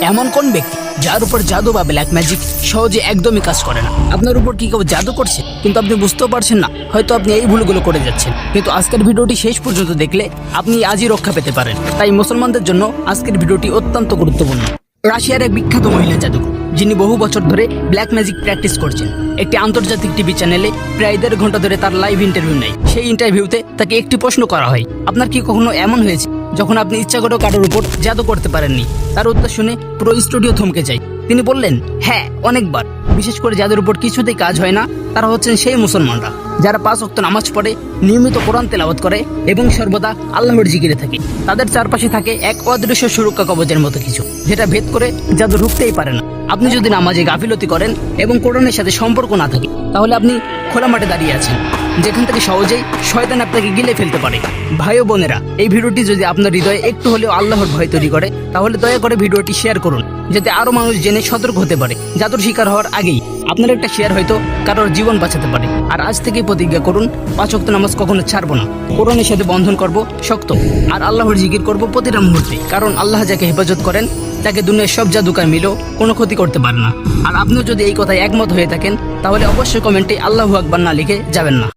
এমন কোন ব্যক্তি যার উপর জাদু বা ব্ল্যাক ম্যাজিক সহজে একদমই কাজ করে না? আপনার উপর কি কেউ জাদু করছে কিন্তু আপনি বুঝতেও পারছেন না? হয়তো আপনি এই ভুলগুলো করে যাচ্ছেন, কিন্তু আজকের ভিডিওটি শেষ পর্যন্ত দেখলে আপনি আজই রক্ষা পেতে পারেন। তাই মুসলমানদের জন্য আজকের ভিডিওটি অত্যন্ত গুরুত্বপূর্ণ। রাশিয়ার এক বিখ্যাত মহিলা জাদুকর, যিনি বহু বছর ধরে ব্ল্যাক ম্যাজিক প্র্যাকটিস করছেন, একটি আন্তর্জাতিক টিভি চ্যানেলে প্রায় 1.5 ঘন্টা ধরে তার লাইভ ইন্টারভিউ নেয়। সেই ইন্টারভিউতে তাকে একটি প্রশ্ন করা হয়, আপনার কি কখনো এমন হয়েছে যখন আপনি ইচ্ছা করে কারোর উপর জাদু করতে পারেননি? তার উত্তর শুনে পুরো স্টুডিও থমকে যায়। তিনি বললেন, হ্যাঁ, অনেকবার। বিশেষ করে যাদের উপর কিছুতেই কাজ হয় না, তারা হচ্ছেন সেই মুসলমানরা যারা 5 ওয়াক্ত নামাজ পড়ে, নিয়মিত কোরআন তেলাওয়াত করে এবং সর্বদা আল্লাহর জিকিরে থাকে। তাদের চারপাশে থাকে এক অদৃশ্য সুরক্ষা কবচের মতো কিছু, যেটা ভেদ করে জাদু ঢুকতেই পারে না। আপনি যদি নামাজে গাফিলতি করেন এবং কোরআনের সাথে সম্পর্ক না থাকে, তাহলে আপনি খোলা মাঠে দাঁড়িয়ে আছেন, যেখান থেকে সহজেই শয়তান আপনাকে গিলে ফেলতে পারে। ভাই ও বোনেরা, এই ভিডিওটি যদি আপনার হৃদয়ে একটু হলেও আল্লাহর ভয় তৈরি করে, তাহলে দয়া করে ভিডিওটি শেয়ার করুন, যাতে আরো মানুষ জেনে সতর্ক হতে পারে। জাদুর শিকার হওয়ার আগেই আপনার একটা শেয়ার হয়তো কারোর জীবন বাঁচাতে পারে। আর আজ থেকে প্রতিজ্ঞা করুন, 5 ওয়াক্ত নামাজ কখনো ছাড়বো না, কোরআনের সাথে বন্ধন করব শক্ত, আর আল্লাহর জিকির করব প্রতিটা মুহূর্তে। কারণ আল্লাহ যাকে হেফাজত করেন, তাকে দুনিয়ার সব জাদুকার মিলেও কোনো ক্ষতি করতে পারে না। আর আপনিও যদি এই কথায় একমত হয়ে থাকেন, তাহলে অবশ্যই কমেন্টে আল্লাহু আকবার না লিখে যাবেন না।